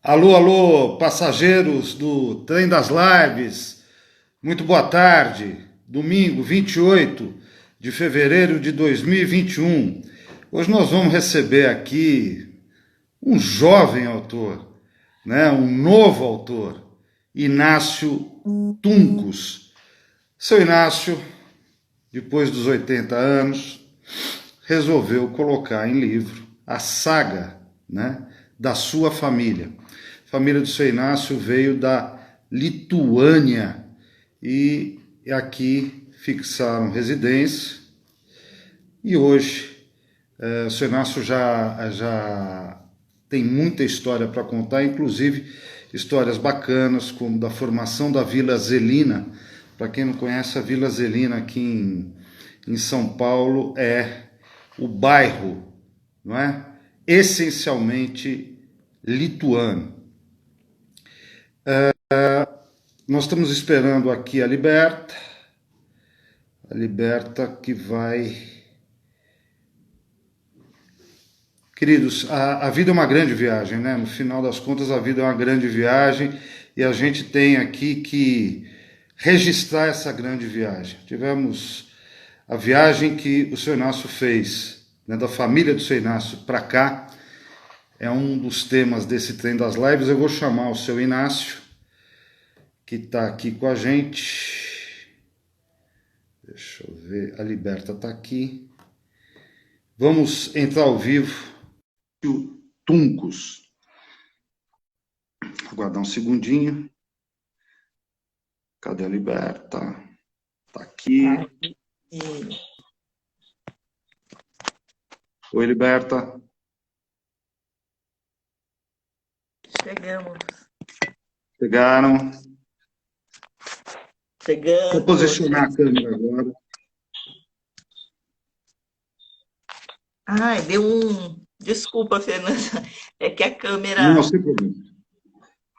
Alô, alô, passageiros do Trem das Lives, muito boa tarde. Domingo, 28 de fevereiro de 2021. Hoje nós vamos receber aqui um jovem autor, né? Um novo autor, Inácio Tuncos. Seu Inácio, depois dos 80 anos, resolveu colocar em livro a saga, né, da sua família. A família do seu Inácio veio da Lituânia e aqui fixaram residência. E hoje o seu Inácio já tem muita história para contar, inclusive histórias bacanas, como da formação da Vila Zelina. Para quem não conhece, a Vila Zelina aqui em São Paulo é o bairro, não é? Essencialmente lituano. Nós estamos esperando aqui a Liberta que vai. Queridos, a vida é uma grande viagem, né? No final das contas, a vida é uma grande viagem e a gente tem aqui que registrar essa grande viagem. Tivemos a viagem que o seu Inácio fez, né, da família do seu Inácio para cá, é um dos temas desse Trem das Lives. Eu vou chamar o seu Inácio, que está aqui com a gente. Deixa eu ver, a Liberta está aqui. Vamos entrar ao vivo. O Tuncos. Aguardar um segundinho. Cadê a Liberta? Está aqui. Oi, Liberta. Chegamos. Chegaram. Chegando. Vou posicionar a câmera agora. Ai, deu um. Desculpa, Fernanda. É que a câmera. Não, sem problema.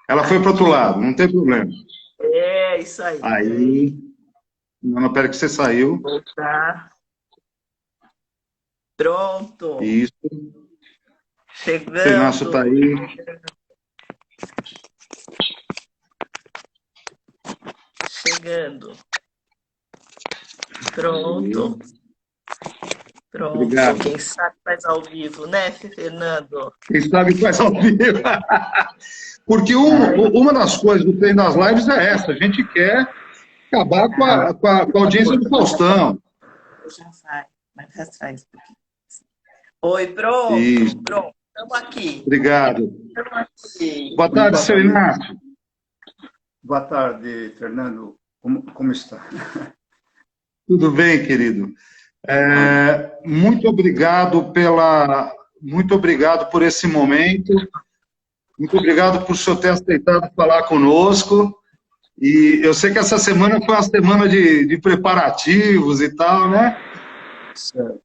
Ela foi para o outro lado, não tem problema. É, isso aí. Aí. Não, pera que você saiu. Voltar. Pronto. Isso. Chegando. O Inácio está aí. Chegando. Pronto. Pronto. Obrigado. Quem sabe faz ao vivo, né, Fernando? Quem sabe faz ao vivo. Porque uma das coisas do Trem das Lives é essa. A gente quer acabar com a audiência do Faustão. Já vai. Mas para trás um pouquinho. Oi, pronto. Isso. Pronto. Estamos aqui. Obrigado. Estamos aqui. Boa tarde, seu Inácio. Boa tarde, Fernando. Como está? Tudo bem, querido? Muito obrigado por esse momento. Muito obrigado por o senhor ter aceitado falar conosco. E eu sei que essa semana foi uma semana de preparativos e tal, né? Certo.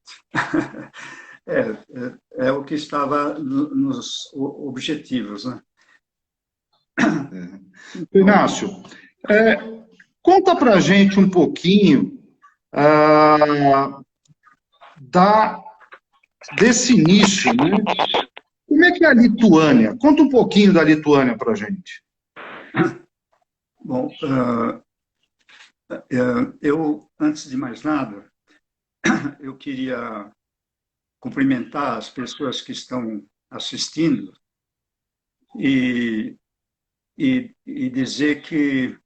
É o que estava nos objetivos, né? Inácio, conta pra gente um pouquinho desse início, né? Como é que é a Lituânia? Conta um pouquinho da Lituânia pra gente. Bom, eu, antes de mais nada, eu queria cumprimentar as pessoas que estão assistindo e dizer que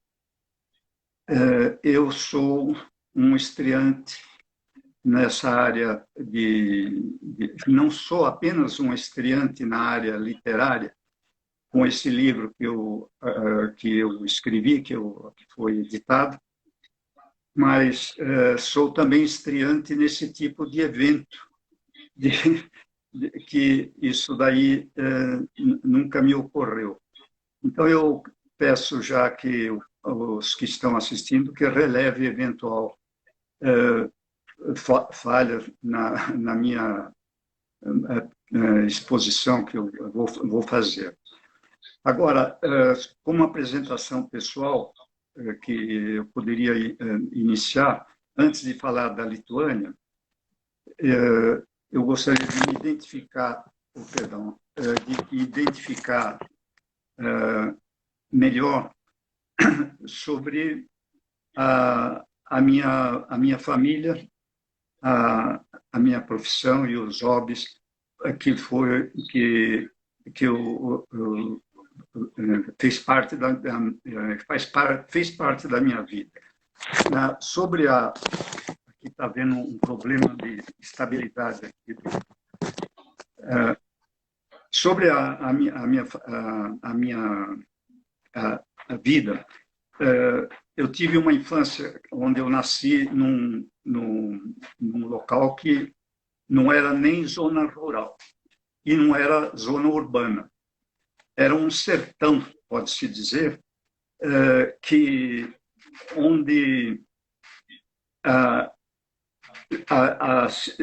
eu sou um estreante nessa área não sou apenas um estreante na área literária, com esse livro que eu escrevi, que foi editado, mas sou também estreante nesse tipo de evento, que isso daí nunca me ocorreu. Então, eu peço já que os que estão assistindo que releve eventual falha na minha exposição que eu vou fazer. Agora, como apresentação pessoal que eu poderia iniciar, antes de falar da Lituânia, eu gostaria de identificar melhor sobre a minha família, a minha profissão e os hobbies que eu fez parte fez parte da minha vida. Sobre aqui está havendo um problema de estabilidade aqui. Sobre a minha vida, eu tive uma infância onde eu nasci num local que não era nem zona rural e não era zona urbana. Era um sertão, pode-se dizer, onde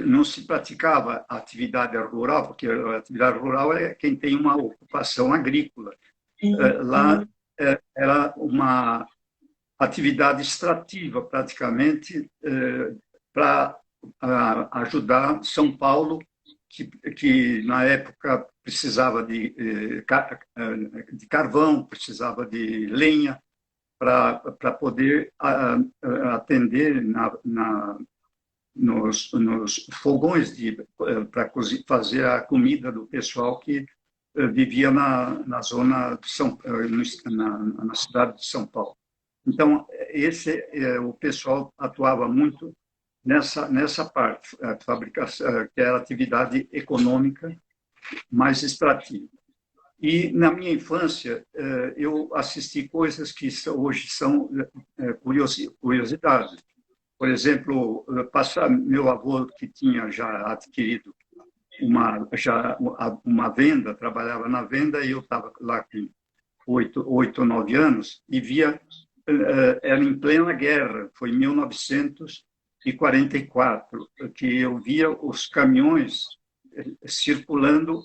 não se praticava a atividade rural, porque a atividade rural é quem tem uma ocupação agrícola. Lá era uma atividade extrativa, praticamente, para ajudar São Paulo, que na época precisava de carvão, precisava de lenha, para poder atender nos fogões para fazer a comida do pessoal que vivia na zona na cidade de São Paulo. Então, o pessoal atuava muito nessa parte, a fabricação, que era a atividade econômica mais extrativa. E, na minha infância, eu assisti coisas que hoje são curiosidades. Por exemplo, meu avô, que tinha já adquirido uma venda, trabalhava na venda, e eu estava lá com 8 ou 9 anos, e via, era em plena guerra, foi em 1944, que eu via os caminhões circulando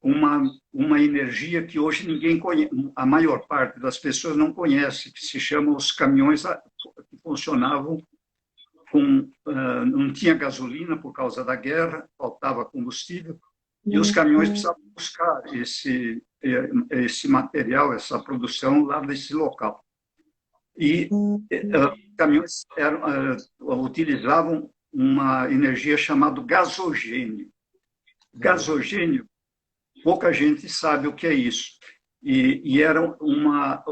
uma energia que hoje ninguém conhece, a maior parte das pessoas não conhece, que se chama os caminhões que funcionavam não tinha gasolina por causa da guerra, faltava combustível, e os caminhões precisavam buscar esse material, essa produção lá desse local. E os caminhões utilizavam uma energia chamada gasogênio. Gasogênio, pouca gente sabe o que é isso. E era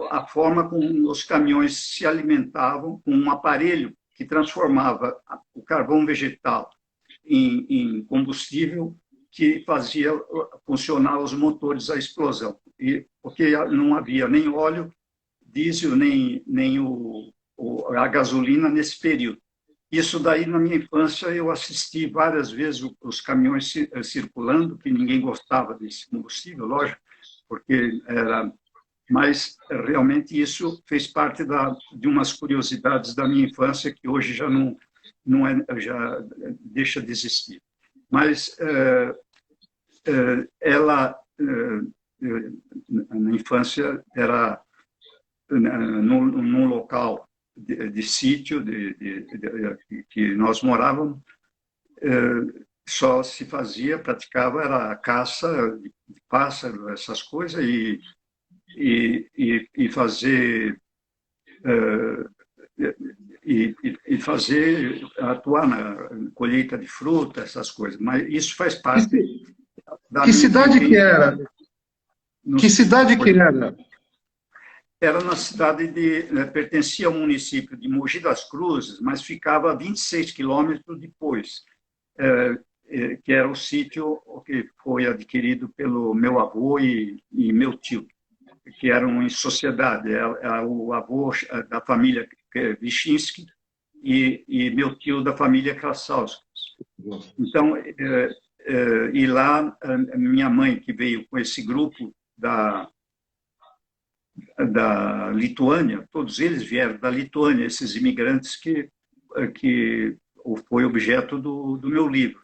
a forma como os caminhões se alimentavam, com um aparelho que transformava o carvão vegetal em combustível, que fazia funcionar os motores à explosão. Porque não havia nem óleo, diesel, nem a gasolina nesse período. Isso daí, na minha infância, eu assisti várias vezes os caminhões circulando, que ninguém gostava desse combustível, lógico, porque era... Mas, realmente, isso fez parte de umas curiosidades da minha infância, que hoje já já deixa de existir. Mas ela, na infância, era num local de sítio que nós morávamos, só se praticava era a caça de pássaro, essas coisas, e fazer atuar na colheita de fruta, essas coisas. Mas isso faz parte da Que cidade minha que era? Que cidade que era? Era na cidade pertencia ao município de Mogi das Cruzes, mas ficava a 26 quilômetros depois, que era o sítio que foi adquirido pelo meu avô e meu tio, que eram em sociedade. O avô da família Vichinsky e meu tio da família Krasauskas. Então, e lá, minha mãe, que veio com esse grupo da Lituânia, todos eles vieram da Lituânia, esses imigrantes que foi objeto do meu livro.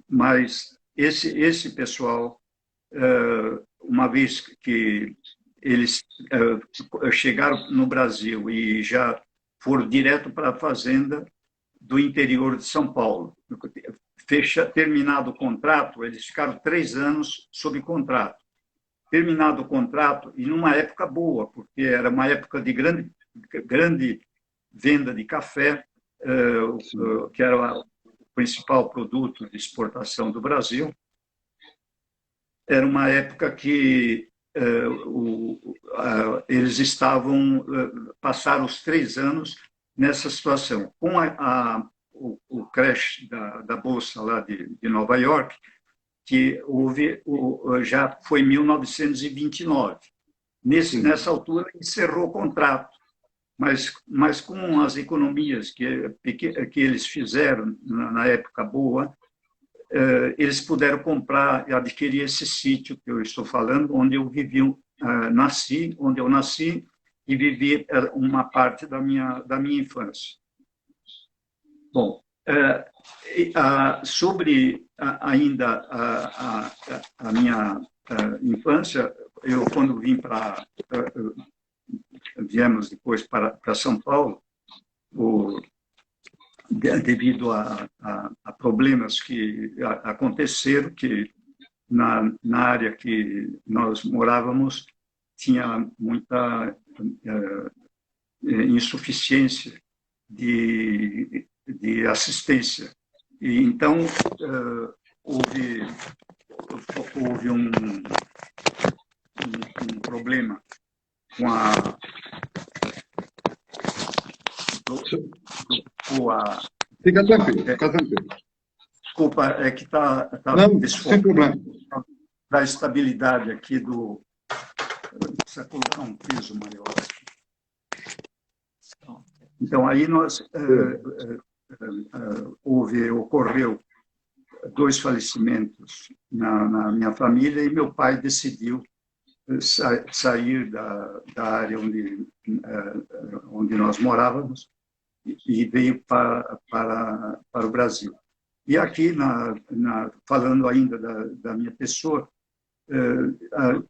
Mas esse pessoal, uma vez que eles chegaram no Brasil e já foram direto para a fazenda do interior de São Paulo. Terminado o contrato, eles ficaram 3 anos sob contrato. terminado o contrato, e numa época boa, porque era uma época de grande venda de café, que era o principal produto de exportação do Brasil. Era uma época que eles passaram os 3 anos nessa situação. Com o crash da Bolsa lá de Nova York, que já foi em 1929. Nessa altura, encerrou o contrato, mas com as economias que eles fizeram na época boa, eles puderam comprar e adquirir esse sítio que eu estou falando, onde eu vivi, onde eu nasci e vivi uma parte da minha infância. Bom, sobre ainda a minha infância, eu quando viemos depois para São Paulo, devido a problemas que aconteceram, que na área que nós morávamos tinha muita insuficiência de assistência. E então houve um problema com Fica tranquilo, fica tranquilo. Desculpa, é que está sem problema. Da estabilidade aqui precisa colocar um piso maior aqui. Então, aí ocorreu 2 falecimentos na minha família, e meu pai decidiu sair da área onde nós morávamos e veio para o Brasil. E aqui, falando ainda da minha pessoa,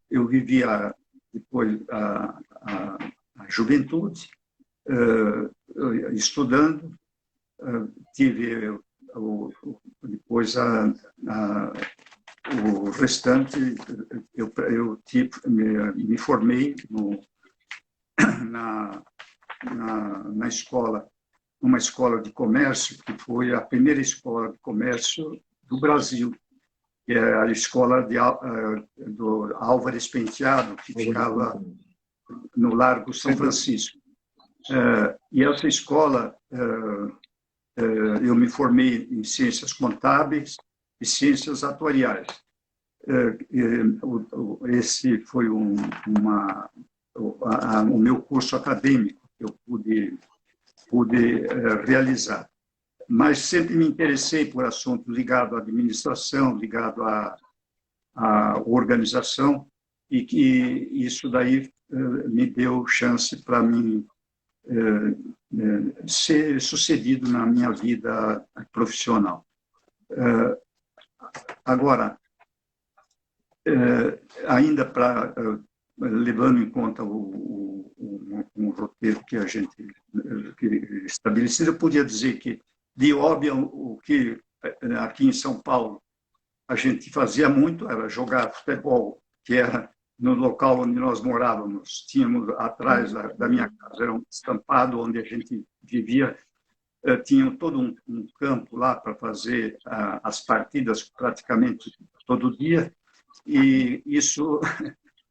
eu vivia depois a juventude, estudando, tive depois o restante, eu me formei na escola, numa escola de comércio, que foi a primeira escola de comércio do Brasil, que é a escola do Álvares Penteado, que ficava no Largo São Francisco. E essa escola, eu me formei em ciências contábeis e ciências atuariais. Esse foi o meu curso acadêmico que eu pude realizar. Mas sempre me interessei por assuntos ligados à administração, ligado à organização, e que isso daí me deu chance para mim ser sucedido na minha vida profissional. Agora, ainda levando em conta um roteiro que a gente estabeleceu, eu podia dizer que, de óbvio, o que aqui em São Paulo a gente fazia muito era jogar futebol, que era no local onde nós morávamos. Tínhamos atrás da minha casa, era um estampado onde a gente vivia, tinha todo um campo lá para fazer as partidas praticamente todo dia, e isso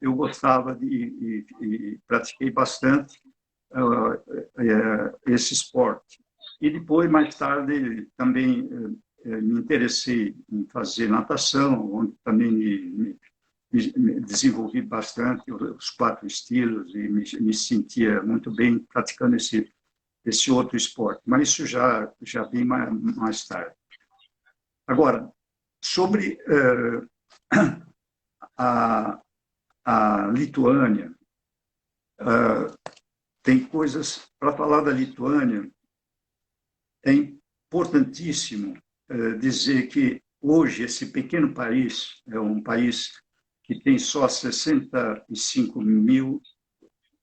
eu gostava e pratiquei bastante esse esporte. E depois, mais tarde, também me interessei em fazer natação, onde também me desenvolvi bastante os 4 estilos e me sentia muito bem praticando esse outro esporte. Mas isso já vem mais tarde. Agora, sobre a Lituânia, tem coisas para falar da Lituânia. É importantíssimo dizer que hoje esse pequeno país é um país que tem só 65 mil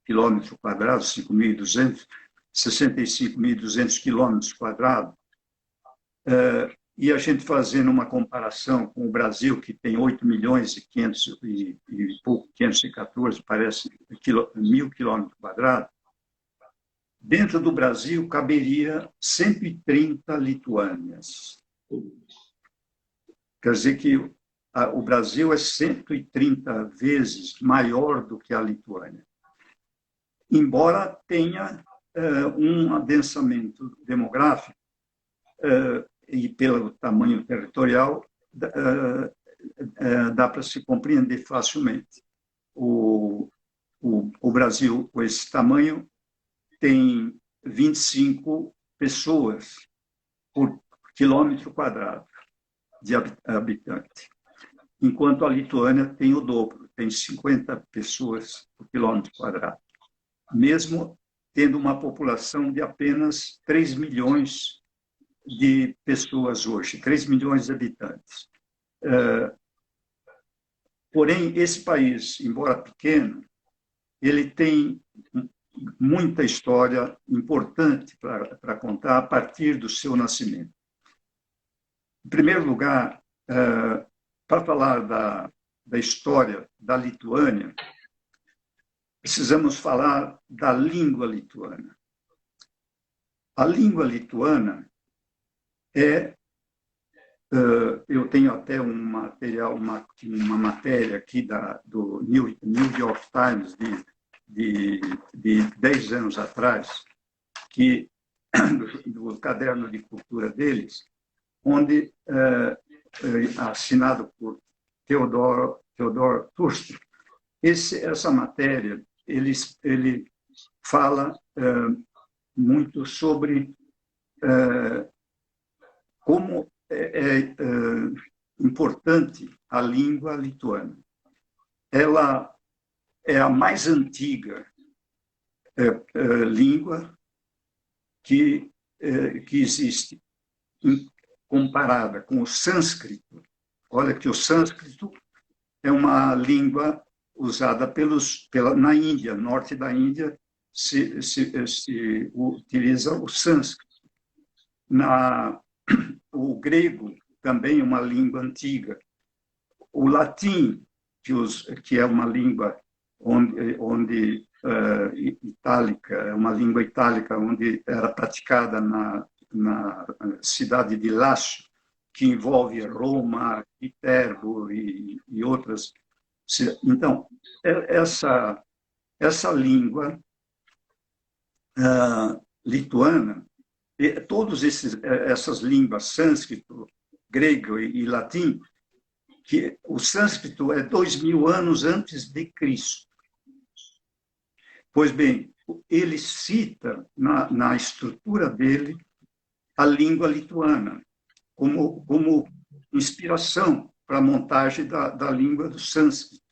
quilômetros quadrados, 65.200 quilômetros quadrados, E a gente fazendo uma comparação com o Brasil, que tem 8 milhões e 500 e pouco, 514, parece, mil quilômetros quadrados, dentro do Brasil caberia 130 Lituânias. Quer dizer que o Brasil é 130 vezes maior do que a Lituânia, embora tenha um adensamento demográfico e pelo tamanho territorial, dá para se compreender facilmente. O Brasil, com esse tamanho, tem 25 pessoas por quilômetro quadrado de habitante, enquanto a Lituânia tem o dobro, tem 50 pessoas por quilômetro quadrado, mesmo tendo uma população de apenas 3 milhões de pessoas hoje, 3 milhões de habitantes. Porém, esse país, embora pequeno, ele tem muita história importante para contar a partir do seu nascimento. Em primeiro lugar, para falar da história da Lituânia, precisamos falar da língua lituana. A língua lituana eu tenho até um material, uma matéria aqui do New York Times de 10 anos atrás, do caderno de cultura deles, onde assinado por Theodor Turst. Essa matéria ele fala muito sobre como é importante a língua lituana. Ela é a mais antiga língua que existe, comparada com o sânscrito. Olha que o sânscrito é uma língua usada na Índia, norte da Índia, se utiliza o sânscrito. O grego também é uma língua antiga. O latim, que é uma língua onde itálica, é uma língua itálica, onde era praticada na cidade de Lácio, que envolve Roma, Viterbo e outras. Então, essa língua lituana, todas essas línguas, sânscrito, grego e latim, que o sânscrito é 2000 anos antes de Cristo. Pois bem, ele cita na estrutura dele a língua lituana como inspiração para a montagem da língua do sânscrito.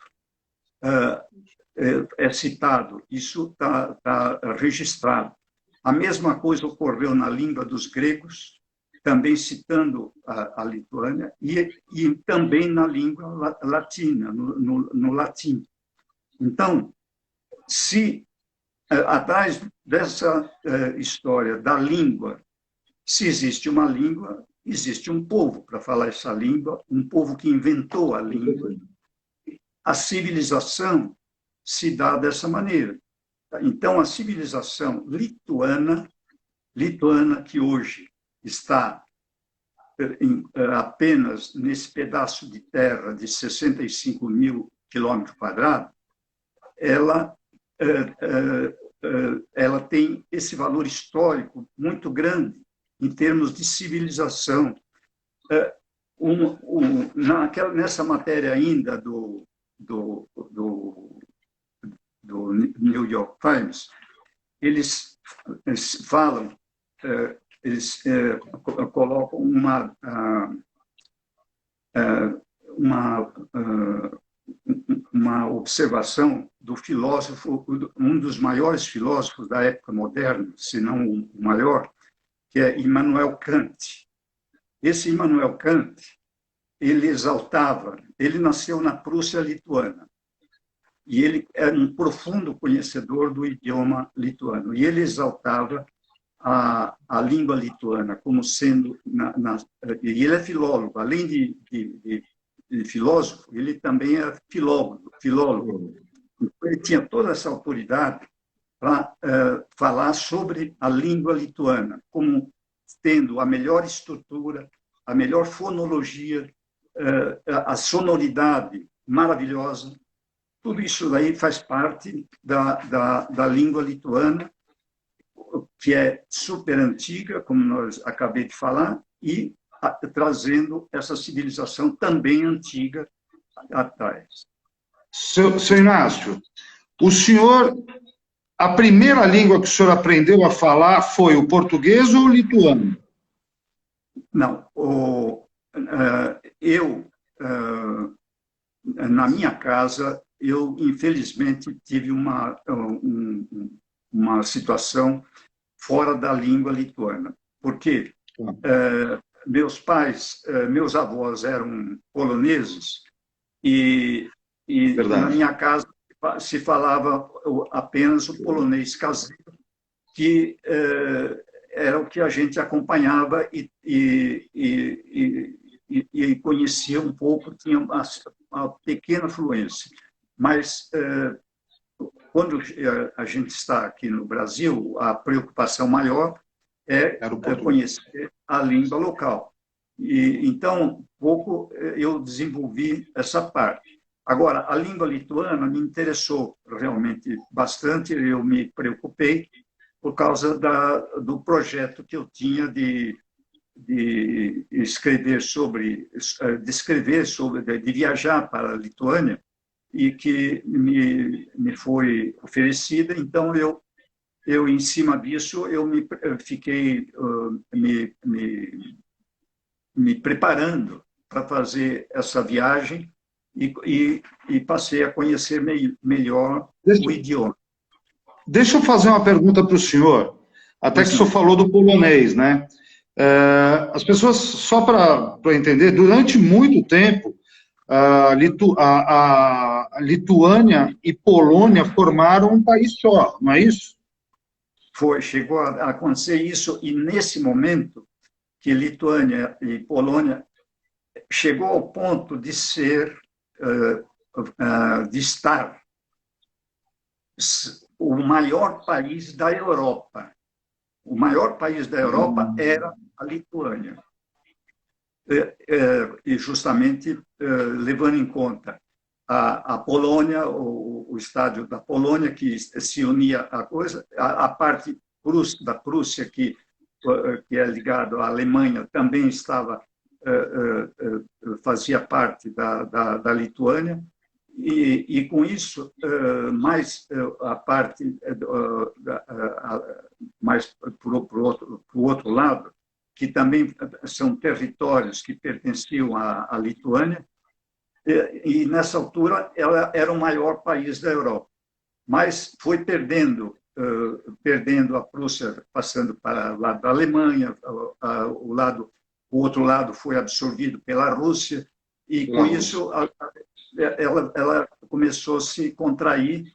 É citado, isso está registrado. A mesma coisa ocorreu na língua dos gregos, também citando a Lituânia, e também na língua latina, no latim. Então, se atrás dessa história da língua, se existe uma língua, existe um povo para falar essa língua, um povo que inventou a língua. A civilização se dá dessa maneira. Então, a civilização lituana que hoje está apenas nesse pedaço de terra de 65 mil quilômetros quadrados, ela tem esse valor histórico muito grande em termos de civilização. Nessa matéria ainda do New York Times, eles falam, eles colocam uma observação do filósofo, um dos maiores filósofos da época moderna, se não o maior, que é Immanuel Kant. Esse Immanuel Kant, ele nasceu na Prússia lituana, e ele era um profundo conhecedor do idioma lituano, e ele exaltava a língua lituana como sendo... e ele é filólogo, além de filósofo, ele também é filólogo. Ele tinha toda essa autoridade para falar sobre a língua lituana, como tendo a melhor estrutura, a melhor fonologia, a sonoridade maravilhosa. Tudo isso daí faz parte da língua lituana, que é super antiga, como nós acabei de falar, e trazendo essa civilização também antiga atrás. Seu Inácio, o senhor, a primeira língua que o senhor aprendeu a falar foi o português ou o lituano? Não, na minha casa, eu, infelizmente, tive uma situação fora da língua lituana. Porque meus avós eram poloneses e na minha casa se falava apenas o polonês caseiro, que era o que a gente acompanhava e conhecia um pouco, tinha uma pequena fluência. Mas, quando a gente está aqui no Brasil, a preocupação maior é conhecer a língua local. Então, pouco eu desenvolvi essa parte. Agora, a língua lituana me interessou realmente bastante, eu me preocupei por causa do projeto que eu tinha de escrever sobre, de viajar para a Lituânia, e que me foi oferecida. Então, eu em cima disso, eu fiquei me preparando para fazer essa viagem e passei a conhecer melhor o idioma. Deixa eu fazer uma pergunta para o senhor, até que o senhor falou do polonês, né? As pessoas, só para entender, durante muito tempo, a Lituânia e Polônia formaram um país só, não é isso? Chegou a acontecer isso, e nesse momento que Lituânia e Polônia chegou ao ponto de de estar o maior país da Europa. O maior país da Europa era a Lituânia. E justamente levando em conta a Polônia, o estádio da Polônia, que se unia à coisa, a parte da Prússia, que é ligado à Alemanha, também fazia parte da Lituânia, e com isso, mais a parte, mais para o outro lado, que também são territórios que pertenciam à Lituânia, e nessa altura ela era o maior país da Europa. Mas foi perdendo a Prússia, passando para o lado da Alemanha, o outro lado foi absorvido pela Rússia, e com isso ela começou a se contrair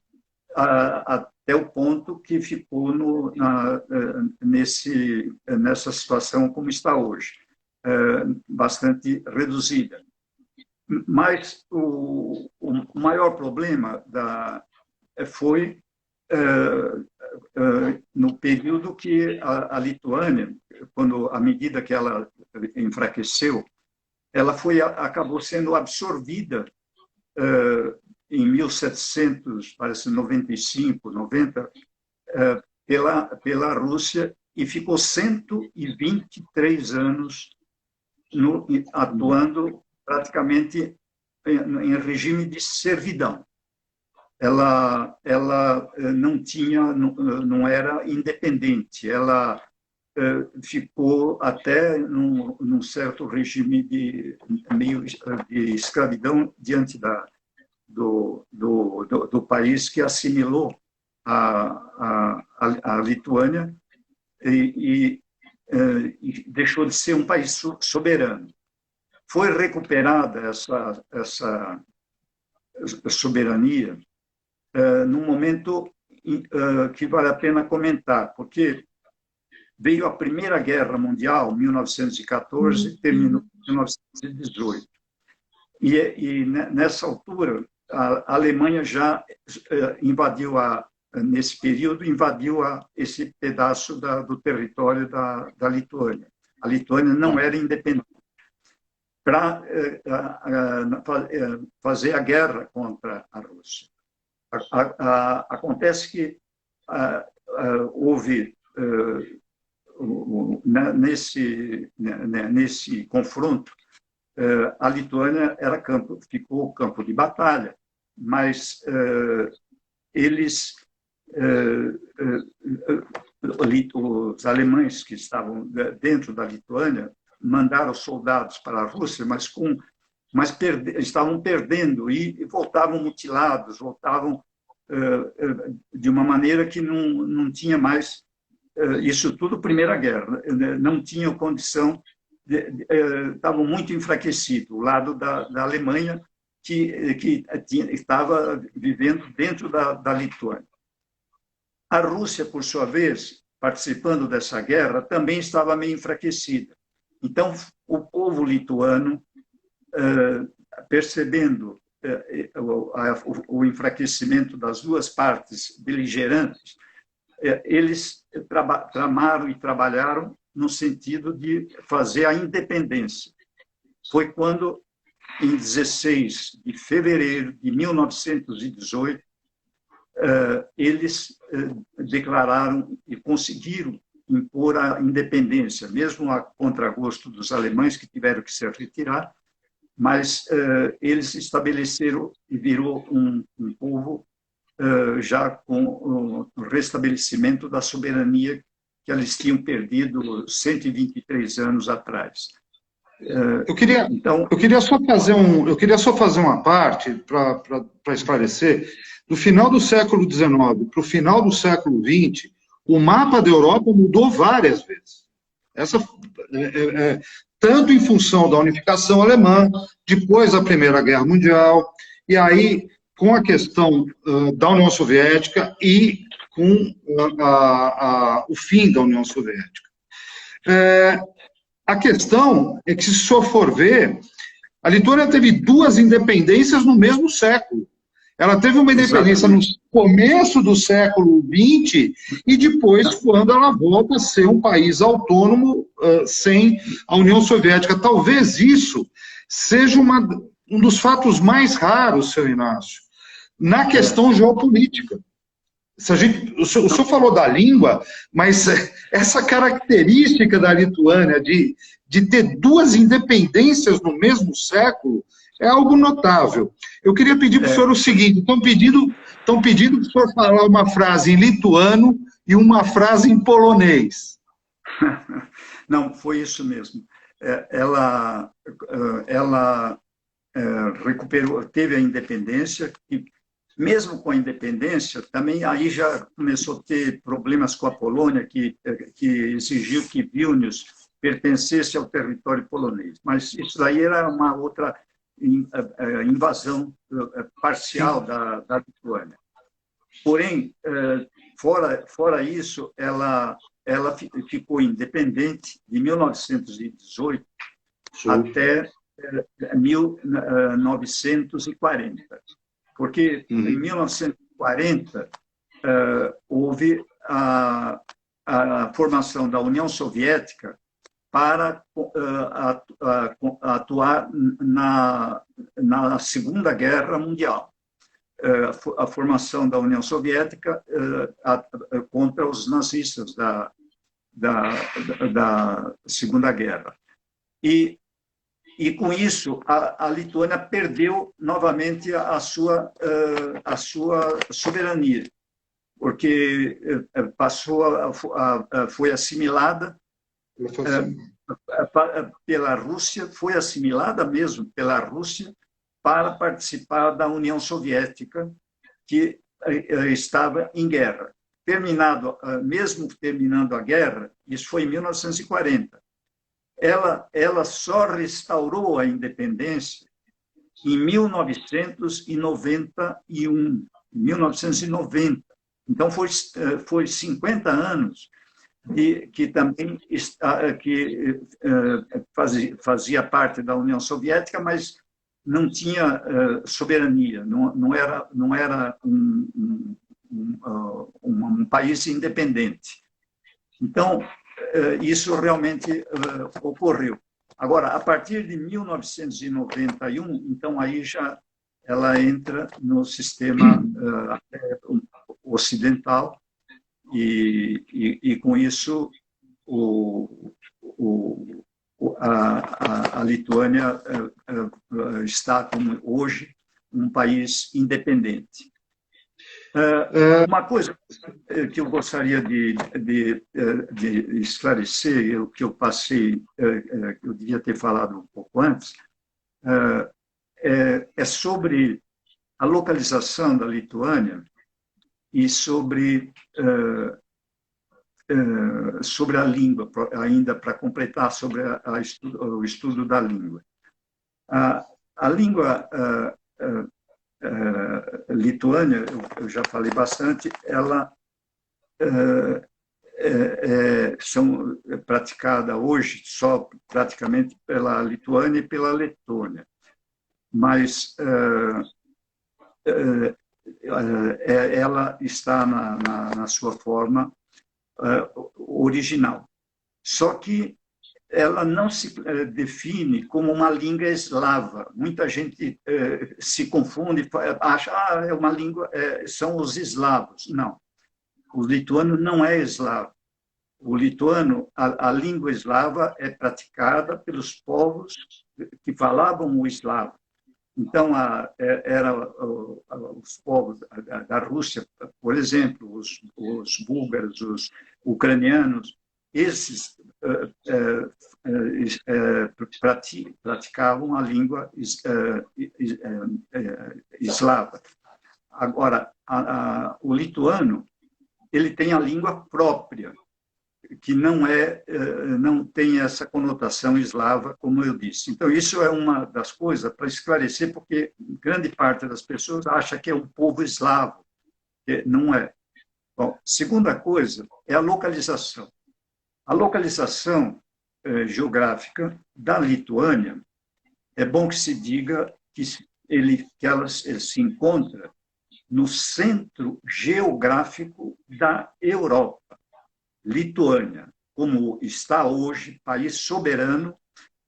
até o ponto que ficou nessa situação como está hoje, bastante reduzida. Mas o maior problema foi no período que a Lituânia, à medida que ela enfraqueceu, ela acabou sendo absorvida em 1795, 90, pela Rússia, e ficou 123 anos atuando praticamente em regime de servidão. Ela não era independente, ela ficou até num certo regime de escravidão diante do país que assimilou a Lituânia e deixou de ser um país soberano. Foi recuperada essa soberania num momento que vale a pena comentar, porque veio a Primeira Guerra Mundial, 1914, terminou em 1918. E nessa altura, a Alemanha já invadiu, nesse período, esse pedaço do território da Lituânia. A Lituânia não era independente. Para fazer a guerra contra a Rússia. Acontece que houve, nesse confronto, a Lituânia ficou campo de batalha, mas eles, os alemães que estavam dentro da Lituânia, mandaram soldados para a Rússia, mas estavam perdendo e voltavam mutilados, voltavam de uma maneira que não tinha mais, isso tudo Primeira Guerra, não tinham condição, estavam muito enfraquecidos, o lado da Alemanha, que estava vivendo dentro da Lituânia. A Rússia, por sua vez, participando dessa guerra, também estava meio enfraquecida. Então, o povo lituano, percebendo o enfraquecimento das duas partes beligerantes, eles tramaram e trabalharam no sentido de fazer a independência. Foi quando, em 16 de fevereiro de 1918, eles declararam e conseguiram impor a independência, mesmo a contragosto dos alemães, que tiveram que se retirar, mas eles estabeleceram e virou um povo já com o restabelecimento da soberania que eles tinham perdido 123 anos atrás. Eu queria só fazer uma parte para esclarecer. Do final do século XIX para o final do século XX, o mapa da Europa mudou várias vezes. Tanto em função da unificação alemã, depois da Primeira Guerra Mundial, e aí com a questão da União Soviética e com o fim da União Soviética. A questão é que, se o senhor for ver, a Lituânia teve duas independências no mesmo século. Ela teve uma independência no começo do século XX e depois, quando ela volta a ser um país autônomo sem a União Soviética. Talvez isso seja um dos fatos mais raros, seu Inácio, na questão geopolítica. O senhor falou da língua, mas essa característica da Lituânia de ter duas independências no mesmo século é algo notável. Eu queria pedir para o senhor o seguinte: estão pedindo para o senhor falar uma frase em lituano e uma frase em polonês. Não, foi isso mesmo. Ela recuperou, teve a independência, e mesmo com a independência, também aí já começou a ter problemas com a Polônia, que exigiu que Vilnius pertencesse ao território polonês. Mas isso daí era uma outra invasão parcial da Lituânia. Porém, fora isso, ela ficou independente de 1918 até 1940. Porque em 1940 houve a formação da União Soviética para atuar na Segunda Guerra Mundial. A formação da União Soviética contra os nazistas da Segunda Guerra. E com isso, a Lituânia perdeu novamente a sua soberania, porque foi assimilada pela Rússia, foi assimilada mesmo pela Rússia para participar da União Soviética, que estava em guerra. Mesmo terminando a guerra, isso foi em 1940, ela só restaurou a independência em 1991, 1990. Então, foi 50 anos que também fazia parte da União Soviética, mas não tinha soberania, não era um país independente. Então, isso realmente ocorreu. Agora, a partir de 1991, então aí já ela entra no sistema ocidental e com isso a Lituânia está como hoje um país independente. Uma coisa que eu gostaria de esclarecer, que eu passei, que eu devia ter falado um pouco antes, é sobre a localização da Lituânia e sobre a língua, ainda para completar sobre o estudo da língua. A língua lituânia, eu já falei bastante, ela são praticada hoje só praticamente pela Lituânia e pela Letônia, mas ela está na sua forma original. Só que ela não se define como uma língua eslava. Muita gente se confunde, acha que é uma língua, são os eslavos. Não, o lituano não é eslavo. O lituano, a língua eslava é praticada pelos povos que falavam o eslavo. Então, os povos da Rússia, por exemplo, os búlgaros, os ucranianos, esses praticavam a língua eslava. Agora, o lituano, ele tem a língua própria, que não tem essa conotação eslava, como eu disse. Então, isso é uma das coisas para esclarecer, porque grande parte das pessoas acha que é um povo eslavo, que não é. Bom, segunda coisa é a localização. A localização geográfica da Lituânia, é bom que se diga que ela se encontra no centro geográfico da Europa. Lituânia, como está hoje, país soberano,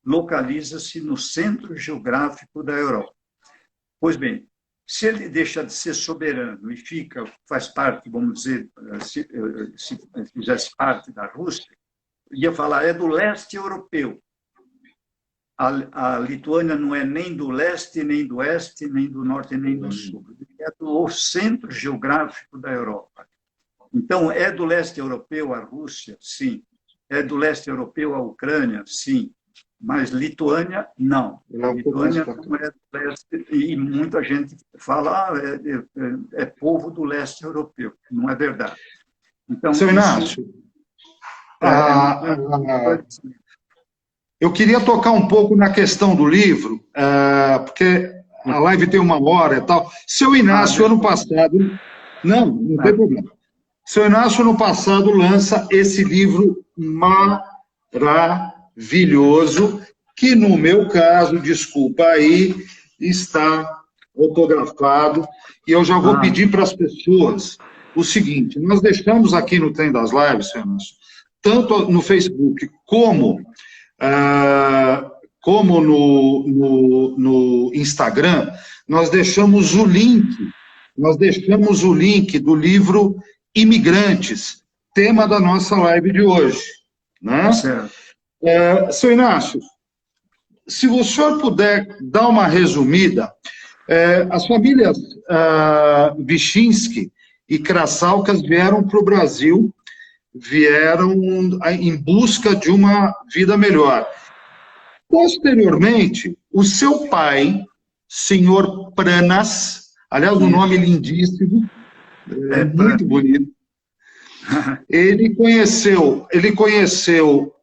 localiza-se no centro geográfico da Europa. Pois bem, se ele deixa de ser soberano e faz parte, vamos dizer, se fizesse parte da Rússia, ia falar, é do leste europeu. A Lituânia não é nem do leste, nem do oeste, nem do norte, nem do sul. É do centro geográfico da Europa. Então, é do leste europeu a Rússia? Sim. É do leste europeu a Ucrânia? Sim. Mas Lituânia, não. Lituânia não é do leste, e muita gente fala, é povo do leste europeu. Não é verdade. Então, Seu Inácio, eu queria tocar um pouco na questão do livro, porque a live tem 1 hora e tal. Seu Inácio, ano passado... Não tem problema. Seu Inácio, ano passado, lança esse livro maravilhoso, que no meu caso, desculpa aí, está autografado, e eu já vou pedir para as pessoas o seguinte, nós deixamos aqui no Trem das Lives, seu Inácio, tanto no Facebook como no Instagram, nós deixamos o link do livro Imigrantes, tema da nossa live de hoje. Né? Seu Inácio, se o senhor puder dar uma resumida, as famílias Vichinsky e Krasalkas vieram para o Brasil, vieram em busca de uma vida melhor. Posteriormente, o seu pai, senhor Pranas, aliás, um nome lindíssimo, muito bonito, ele conheceu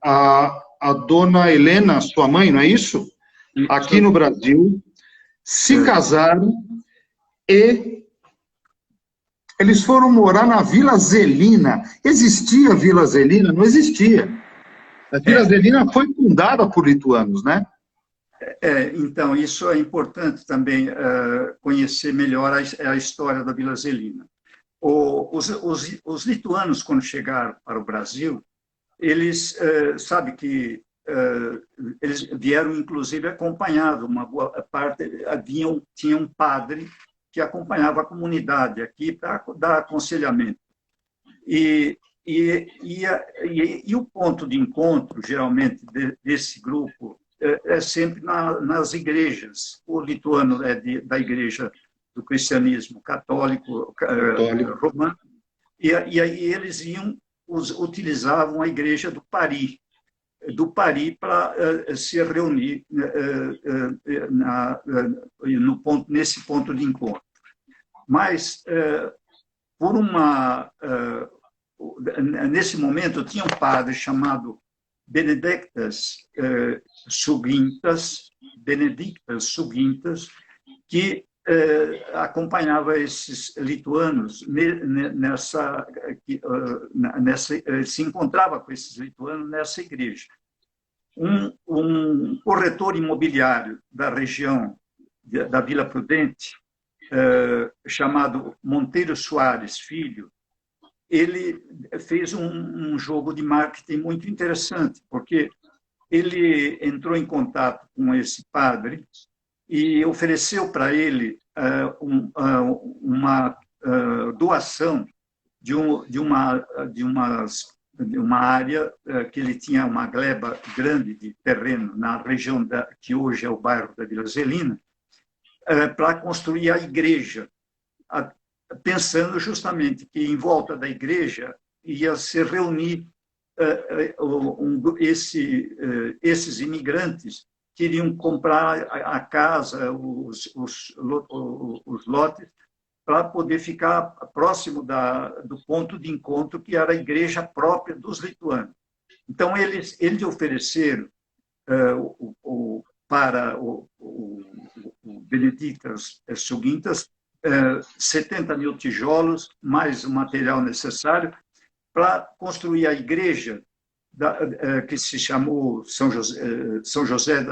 a dona Helena, sua mãe, não é isso? Aqui no Brasil, se casaram e Eles foram morar na Vila Zelina. Existia a Vila Zelina? Não existia. A Vila Zelina foi fundada por lituanos, né? Então, isso é importante também conhecer melhor a história da Vila Zelina. Os lituanos, quando chegaram para o Brasil, eles, sabe que eles vieram, inclusive, acompanhados, uma boa parte, tinha um padre que acompanhava a comunidade aqui para dar aconselhamento. E o ponto de encontro, geralmente, desse grupo é sempre nas igrejas. O lituano é da igreja do cristianismo católico romano, e aí eles utilizavam a igreja do Pari para se reunir nesse ponto de encontro. Mas, nesse momento, tinha um padre chamado Benedictas Sugintas, que acompanhava esses lituanos se encontrava com esses lituanos nessa igreja. Um corretor imobiliário da região da Vila Prudente, chamado Monteiro Soares Filho, ele fez um jogo de marketing muito interessante, porque ele entrou em contato com esse padre e ofereceu para ele uma doação de uma área que ele tinha uma gleba grande de terreno na região que hoje é o bairro da Vila Zelina, para construir a igreja, pensando justamente que em volta da igreja ia se reunir esses imigrantes que iriam comprar a casa, os lotes, para poder ficar próximo do ponto de encontro, que era a igreja própria dos lituanos. Então, eles ofereceram para o Benedictas Sugintas 70 mil tijolos, mais o material necessário, para construir a igreja que se chamou São José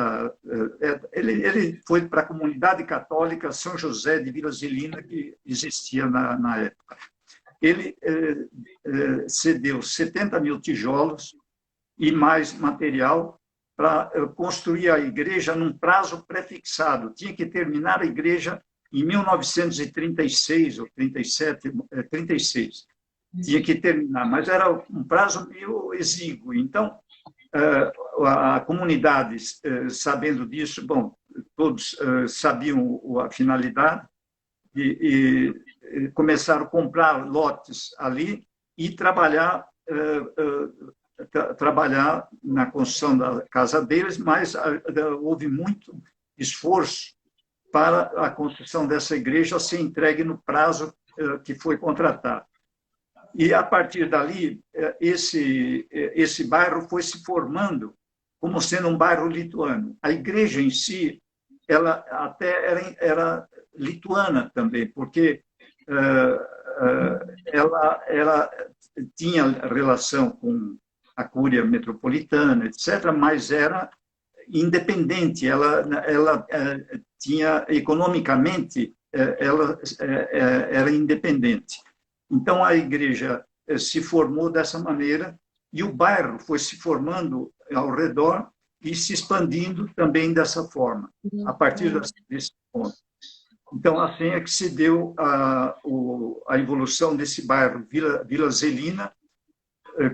ele foi para a comunidade católica São José de Vila Zelina, que existia na época. Ele cedeu 70 mil tijolos e mais material para construir a igreja num prazo prefixado. Tinha que terminar a igreja em 1936 ou 36. Tinha que terminar, mas era um prazo meio exíguo. Então, a comunidade, sabendo disso, bom, todos sabiam a finalidade e começaram a comprar lotes ali e trabalhar na construção da casa deles, mas houve muito esforço para a construção dessa igreja ser entregue no prazo que foi contratado. E, a partir dali, esse bairro foi se formando como sendo um bairro lituano. A igreja em si, ela até era lituana também, porque ela tinha relação com a Cúria Metropolitana, etc., mas era independente. Ela tinha, economicamente, ela era independente. Então, a igreja se formou dessa maneira e o bairro foi se formando ao redor e se expandindo também dessa forma, a partir desse ponto. Então, assim é que se deu a evolução desse bairro Vila Zelina,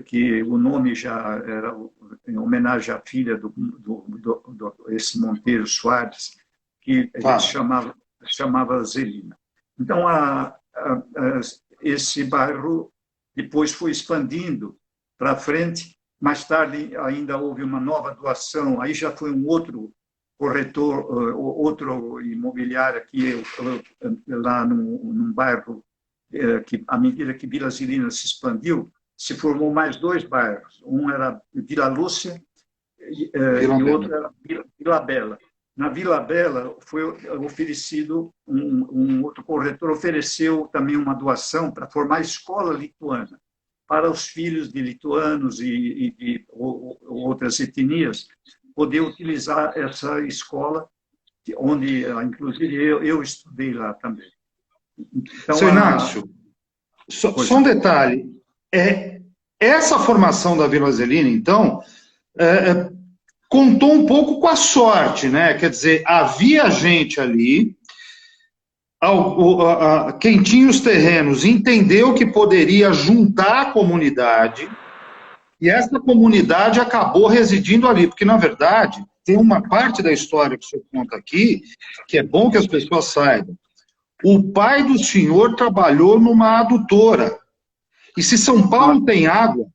que o nome já era em homenagem à filha esse Monteiro Soares, que a gente chamava Zelina. Então, esse bairro depois foi expandindo para frente. Mais tarde, ainda houve uma nova doação, aí já foi um outro corretor, outro imobiliário aqui, lá num bairro, que, à medida que Vila Zelina se expandiu, se formou mais dois bairros. Um era Vila Lúcia e o outro era Vila Bela. Na Vila Bela, foi oferecido, um outro corretor ofereceu também uma doação para formar escola lituana para os filhos de lituanos e de outras etnias poder utilizar essa escola, onde, inclusive, eu estudei lá também. Então, Seu Inácio, só um detalhe. Essa formação da Vila Zelina, então, contou um pouco com a sorte, né? Quer dizer, havia gente ali, quem tinha os terrenos entendeu que poderia juntar a comunidade, e essa comunidade acabou residindo ali, porque, na verdade, tem uma parte da história que o senhor conta aqui, que é bom que as pessoas saibam. O pai do senhor trabalhou numa adutora. E se São Paulo tem água,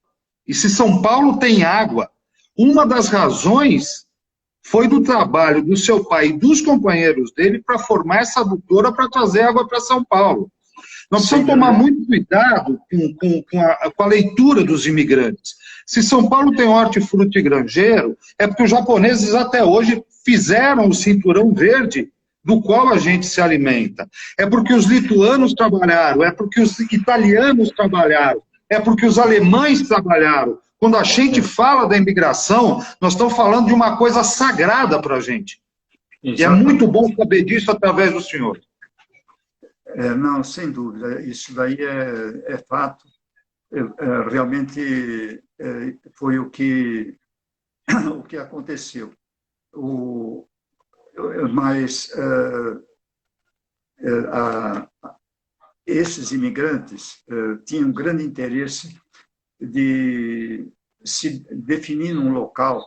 uma das razões foi do trabalho do seu pai e dos companheiros dele para formar essa adutora para trazer água para São Paulo. Nós precisamos tomar muito cuidado com a leitura dos imigrantes. Se São Paulo tem hortifruti e granjeiro, é porque os japoneses até hoje fizeram o cinturão verde do qual a gente se alimenta. É porque os lituanos trabalharam, é porque os italianos trabalharam, é porque os alemães trabalharam. Quando a gente fala da imigração, nós estamos falando de uma coisa sagrada para a gente. Exatamente. E é muito bom saber disso através do senhor. Não, sem dúvida. Isso daí é fato. Realmente foi o que aconteceu. Mas esses imigrantes tinham grande interesse de se definir num local,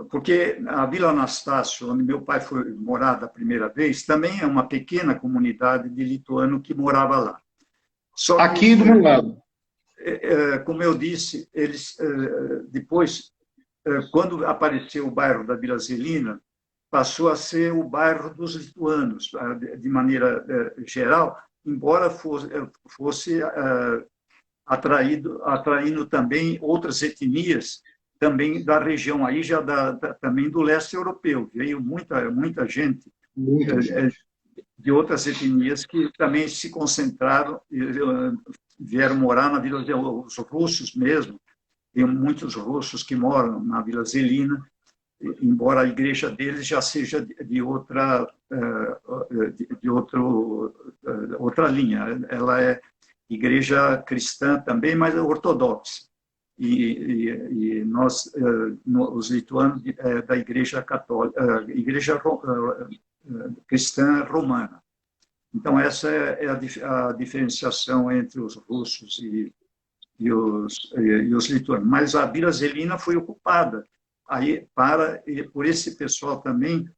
porque a Vila Anastácio, onde meu pai foi morar da primeira vez, também é uma pequena comunidade de lituano que morava lá. Só que, aqui do meu lado. Como eu disse, eles depois, quando apareceu o bairro da Vila Zelina, passou a ser o bairro dos lituanos, de maneira geral, embora fosse atraindo também outras etnias, também da região aí já também do leste europeu. Veio muita gente de outras etnias que também se concentraram, vieram morar na Vila Zelina, os russos mesmo, tem muitos russos que moram na Vila Zelina, embora a igreja deles já seja de outra linha. Ela é igreja cristã também, mas é ortodoxa. E nós, os lituanos, da igreja católica, igreja cristã romana. Então, essa é a diferenciação entre os russos e os lituanos. Mas a Vila Zelina foi ocupada aí por esse pessoal também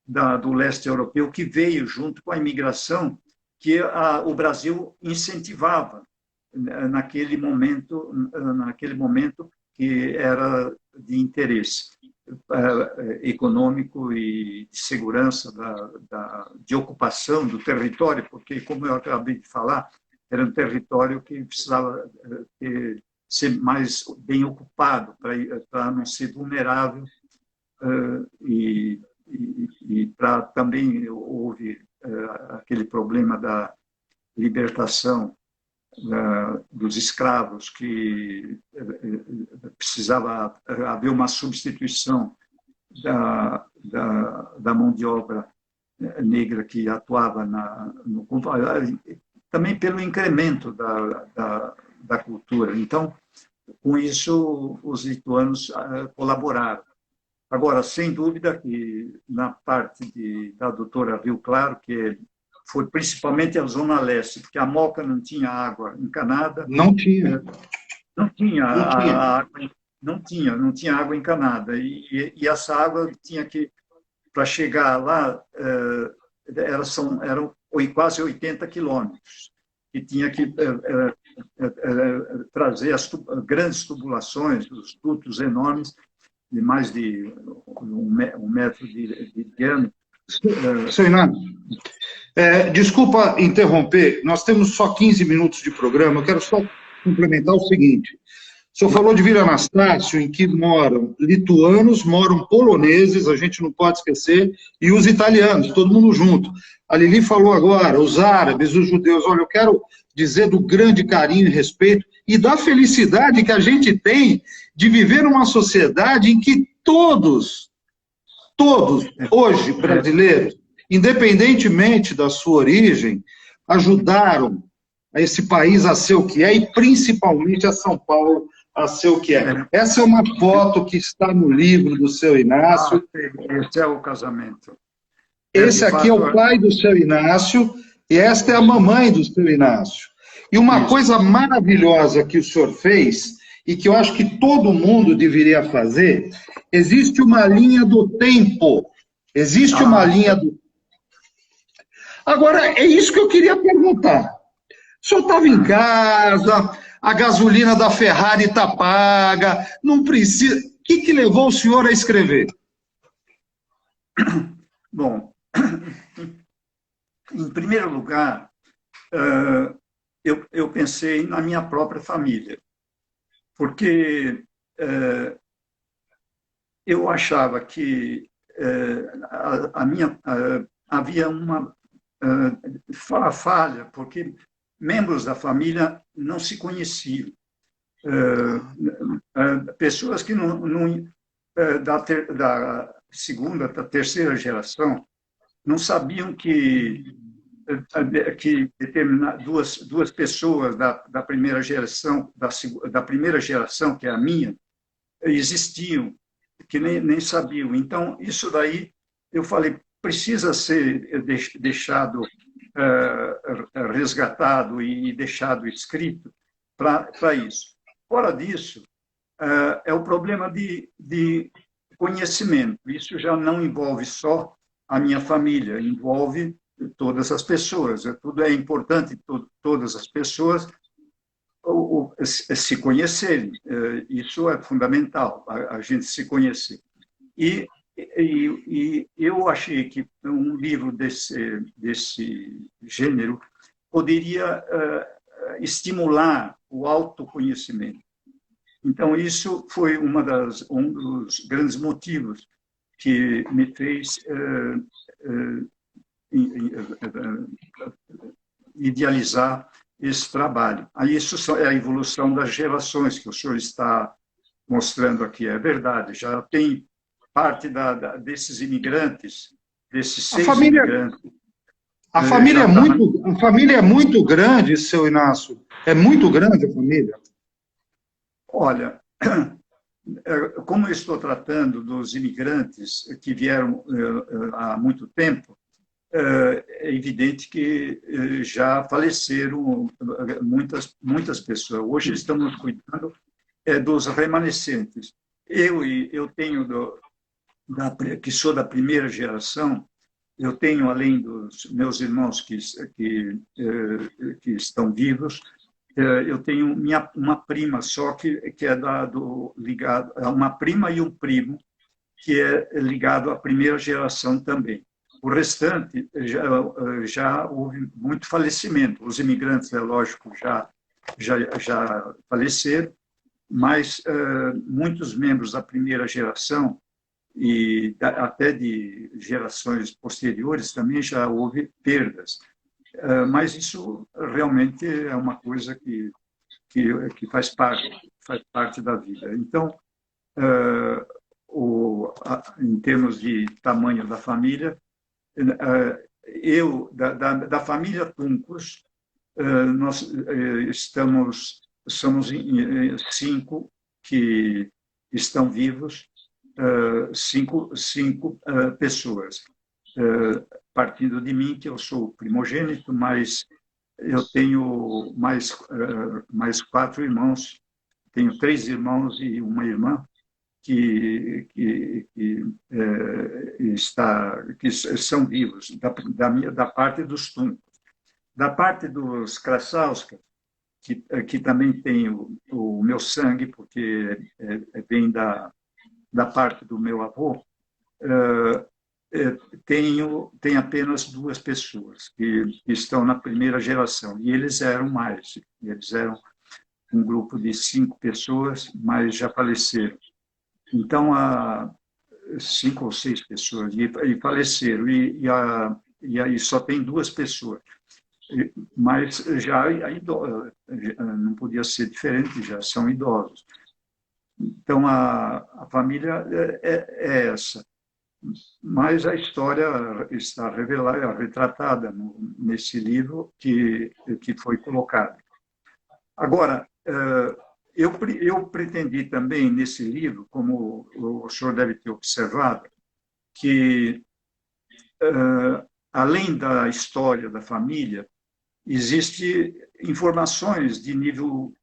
do leste europeu que veio junto com a imigração que o Brasil incentivava naquele momento que era de interesse econômico e de segurança de ocupação do território, porque, como eu acabei de falar, era um território que precisava ser mais bem ocupado para não ser vulnerável e para também houve aquele problema da libertação dos escravos, que precisava haver uma substituição da mão de obra negra que atuava também pelo incremento da cultura. Então, com isso, os lituanos colaboraram. Agora, sem dúvida que na parte da doutora Rio Claro, que foi principalmente a Zona Leste, porque a Moca não tinha água encanada. Não tinha. Não tinha água encanada. E essa água tinha que, para chegar lá, eram quase 80 quilômetros. E tinha que trazer as grandes tubulações, os dutos enormes, de mais de um metro de diâmetro. Seu Inácio, desculpa interromper, nós temos só 15 minutos de programa, eu quero só complementar o seguinte. O senhor falou de Vila Anastácio, em que moram lituanos, moram poloneses, a gente não pode esquecer, e os italianos, todo mundo junto. A Lili falou agora, os árabes, os judeus. Olha, eu quero dizer do grande carinho e respeito e da felicidade que a gente tem de viver numa sociedade em que todos hoje brasileiros, independentemente da sua origem, ajudaram a esse país a ser o que é e principalmente a São Paulo a ser o que é. Essa é uma foto que está no livro do seu Inácio. Esse é o casamento. Esse aqui é o pai do seu Inácio e esta é a mamãe do seu Inácio. E uma coisa maravilhosa que o senhor fez e que eu acho que todo mundo deveria fazer, existe uma linha do tempo. Existe uma linha do... Agora, é isso que eu queria perguntar. O senhor estava em casa, a gasolina da Ferrari está paga, não precisa... O que levou o senhor a escrever? Bom, em primeiro lugar, eu pensei na minha própria família, porque eu achava que havia uma falha, porque membros da família não se conheciam. Pessoas que da segunda, da terceira geração não sabiam que duas pessoas da primeira geração, da primeira geração, que é a minha, existiam, que nem sabiam. Então, isso daí, eu falei, precisa ser deixado resgatado e deixado escrito para isso. Fora disso, é o problema de conhecimento. Isso já não envolve só a minha família, envolve todas as pessoas. Tudo é importante, todas as pessoas se conhecerem. Isso é fundamental, a gente se conhecer. E eu achei que um livro desse gênero poderia estimular o autoconhecimento. Então, isso foi um dos grandes motivos que me fez idealizar esse trabalho. Aí, isso é a evolução das gerações que o senhor está mostrando aqui. É verdade, já tem parte desses imigrantes, desses 6 imigrantes. A família é muito grande, seu Inácio. É muito grande a família. Olha, como eu estou tratando dos imigrantes que vieram há muito tempo, é evidente que já faleceram muitas pessoas. Hoje estamos cuidando dos remanescentes. Eu tenho, que sou da primeira geração, eu tenho, além dos meus irmãos que estão vivos, eu tenho uma prima só que é ligado, uma prima e um primo que é ligado à primeira geração também. O restante já houve muito falecimento. Os imigrantes, é lógico, já faleceram, mas muitos membros da primeira geração e até de gerações posteriores também já houve perdas. Mas isso realmente é uma coisa que faz parte da vida. Então, em termos de tamanho da família, da família Tuncos, nós somos 5 que estão vivos, 5 pessoas. Partindo de mim, que eu sou o primogênito, mas eu tenho mais 4 irmãos, tenho 3 irmãos e uma irmã que são vivos, da parte dos Tuncos. Da parte dos Krasauskas, que também tem o meu sangue, porque vem da parte do meu avô, tem apenas 2 pessoas que estão na primeira geração, e eles eram mais, eles eram um grupo de 5 pessoas, mas já faleceram. Então, 5 ou 6 pessoas, e faleceram, e aí só tem 2 pessoas. Mas já não podia ser diferente, já são idosos. Então, a família é essa. Mas a história está revelada, retratada nesse livro que foi colocado. Agora, eu pretendi também, nesse livro, como o senhor deve ter observado, que, além da história da família, existem informações de nível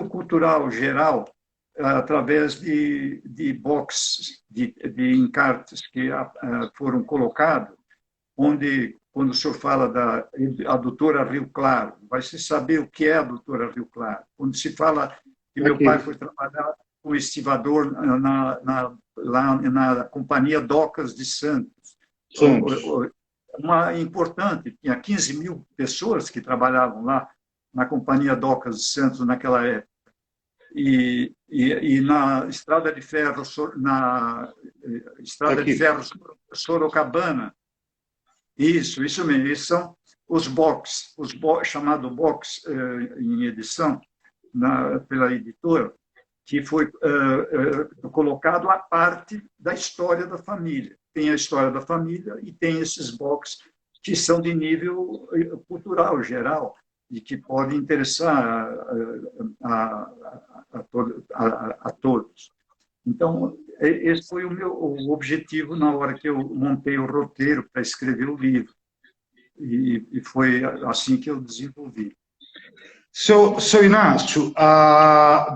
cultural geral, através de boxes, de encartes que foram colocados, onde, quando o senhor fala da doutora Rio Claro, vai se saber o que é a doutora Rio Claro. Quando se fala que meu pai foi trabalhar como estivador lá na Companhia Docas de Santos. Uma importante, tinha 15 mil pessoas que trabalhavam lá na Companhia Docas de Santos naquela época. E na Estrada de Ferro, Sorocabana. Isso mesmo. Esses são os box, chamado box em edição pela editora, que foi colocado à parte da história da família. Tem a história da família e tem esses box que são de nível cultural geral e que podem interessar a todos. Então, esse foi o objetivo na hora que eu montei o roteiro para escrever o livro. E foi assim que eu desenvolvi. Seu Inácio,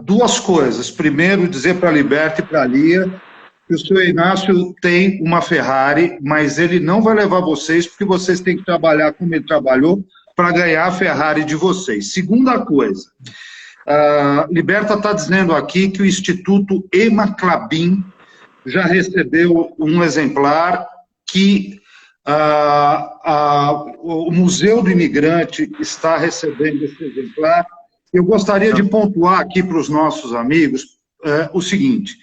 2 coisas. Primeiro, dizer para a Liberta e para a Lia que o seu Inácio tem uma Ferrari, mas ele não vai levar vocês, porque vocês têm que trabalhar como ele trabalhou para ganhar a Ferrari de vocês. Segunda coisa, Liberta está dizendo aqui que o Instituto Ema Clabin já recebeu um exemplar que o Museu do Imigrante está recebendo esse exemplar. Eu gostaria de pontuar aqui para os nossos amigos o seguinte: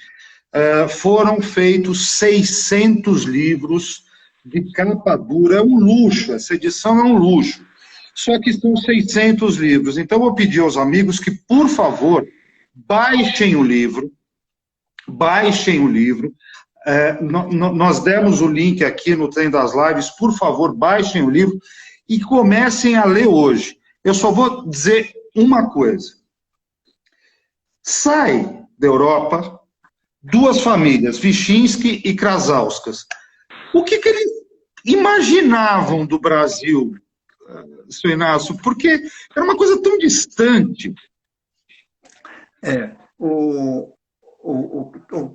foram feitos 600 livros de capa dura, é um luxo, essa edição é um luxo. Só que são 600 livros. Então, eu vou pedir aos amigos que, por favor, baixem o livro. Nós demos o link aqui no Trem das Lives. Por favor, baixem o livro e comecem a ler hoje. Eu só vou dizer uma coisa. Sai da Europa 2 famílias, Vichinsky e Krasauskas. O que eles imaginavam do Brasil, seu Inácio? Porque era uma coisa tão distante. O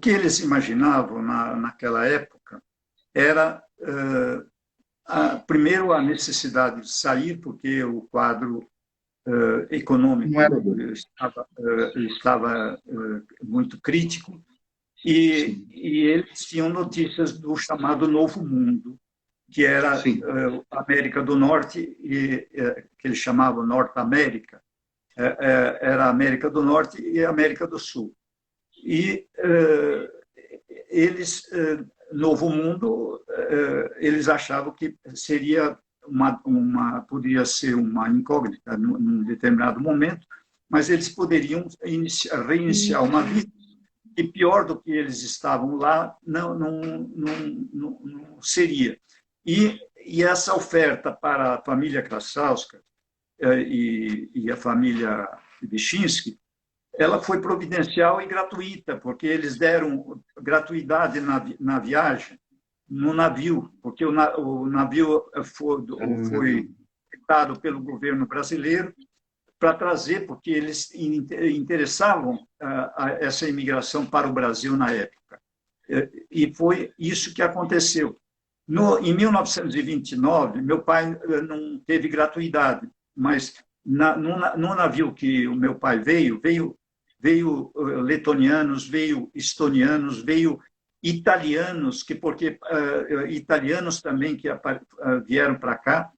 que eles imaginavam naquela época era, primeiro, a necessidade de sair, porque o quadro econômico estava muito crítico, e eles tinham notícias do chamado Novo Mundo, que era a América do Norte, que eles chamavam Norte América, era a América do Norte e a América do Sul. E eles, Novo Mundo, eles achavam que seria poderia ser uma incógnita num determinado momento, mas eles poderiam reiniciar uma vida, e pior do que eles estavam lá, não seria. E essa oferta para a família Krasauskas e a família Vichinsky, ela foi providencial e gratuita, porque eles deram gratuidade na viagem, no navio, porque o navio foi dado pelo governo brasileiro para trazer, porque eles interessavam essa imigração para o Brasil na época. E foi isso que aconteceu. Em 1929, meu pai não teve gratuidade, mas no navio que o meu pai veio letonianos, veio estonianos, veio italianos, porque italianos também que vieram para cá,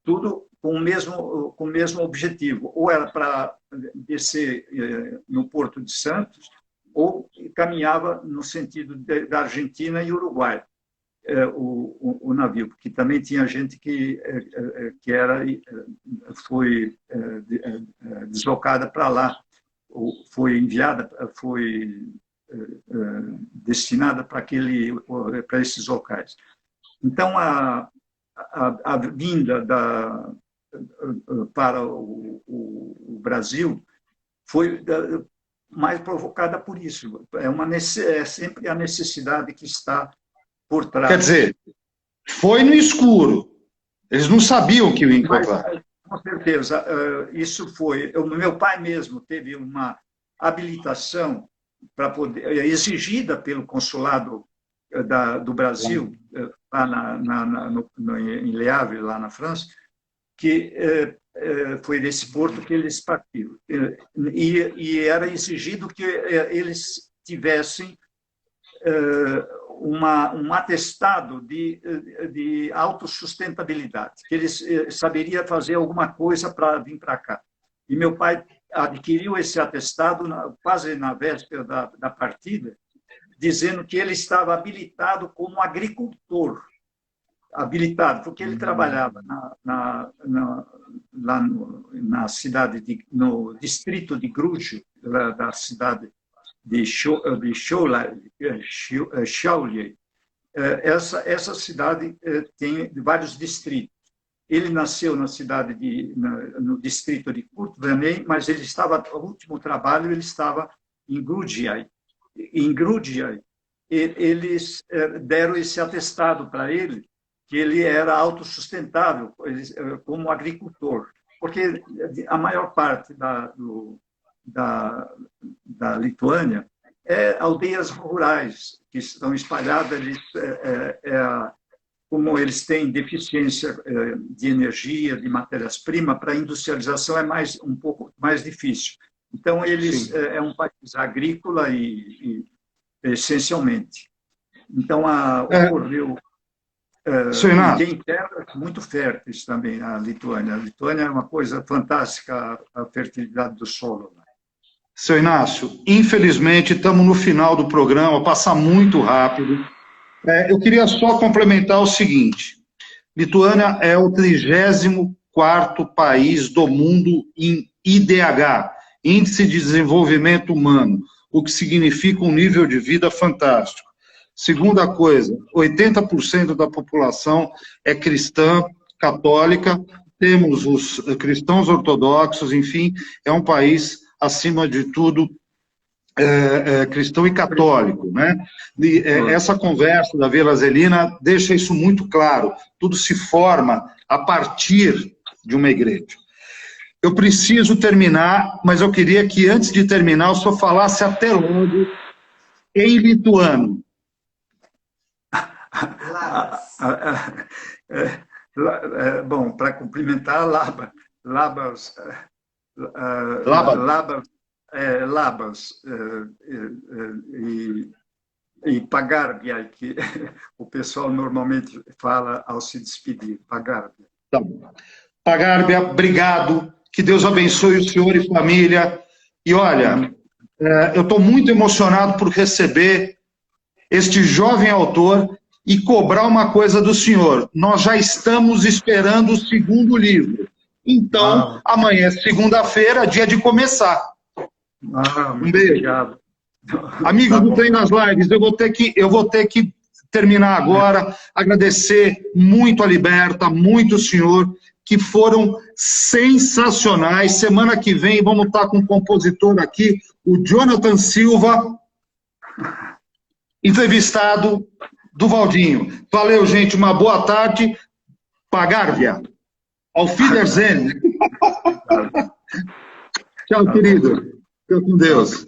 tudo com o mesmo objetivo, ou era para descer no Porto de Santos, ou caminhava no sentido da Argentina e Uruguai, o navio, porque também tinha gente que foi deslocada para lá, foi enviada, foi destinada para esses locais. Então, a vinda para o Brasil foi mais provocada por isso. É sempre a necessidade que está por trás. Quer dizer, foi no escuro. Eles não sabiam que iam encontrar. Mas, com certeza. Isso foi... Meu pai mesmo teve uma habilitação para poder, exigida pelo consulado do Brasil, lá em Le Havre, lá na França, que foi desse porto que eles partiram. E era exigido que eles tivessem um atestado de autossustentabilidade, que eles saberiam fazer alguma coisa para vir para cá. E meu pai adquiriu esse atestado quase na véspera da partida, dizendo que ele estava habilitado como agricultor, habilitado, porque ele trabalhava lá na cidade, no distrito de Grujo, da cidade de Šiauliai. Essa cidade tem vários distritos. Ele nasceu na cidade no distrito de Kurt-Veney, mas ele estava, no último trabalho, ele estava em Grudziai. Em Grudziai, eles deram esse atestado para ele, que ele era autossustentável como agricultor, porque a maior parte da Lituânia é aldeias rurais que estão espalhadas. Como eles têm deficiência de energia, de matérias-primas, para a industrialização é um pouco mais difícil. Então, é um país agrícola essencialmente. Então, ocorreu... tem terras muito férteis também, a Lituânia. A Lituânia é uma coisa fantástica, a fertilidade do solo. Seu Inácio, infelizmente, estamos no final do programa, passa muito rápido. Eu queria só complementar o seguinte: Lituânia é o 34º país do mundo em IDH, Índice de Desenvolvimento Humano, o que significa um nível de vida fantástico. Segunda coisa, 80% da população é cristã, católica, temos os cristãos ortodoxos, enfim, é um país, acima de tudo, cristão e católico, né? Essa conversa da Vila Zelina deixa isso muito claro. Tudo se forma a partir de uma igreja. Eu preciso terminar, mas eu queria que, antes de terminar, o senhor falasse até logo em lituano. Bom, para cumprimentar, labas, e pagarbia, que o pessoal normalmente fala ao se despedir. Pagarbia. Tá bom. Pagarbia, obrigado. Que Deus abençoe o senhor e família. E olha, eu estou muito emocionado por receber este jovem autor e cobrar uma coisa do senhor. Nós já estamos esperando o segundo livro. Então, amanhã é segunda-feira, dia de começar. Um beijo. Obrigado. Amigos do Trem nas Lives, eu vou ter que terminar agora. Agradecer muito a Liberta, muito o senhor, que foram sensacionais. Semana que vem vamos estar com um compositor aqui, o Jonathan Silva, entrevistado do Valdinho. Valeu, gente. Uma boa tarde. Pagárvia. Auf Wiedersehen. Tchau, querido. Fica com Deus.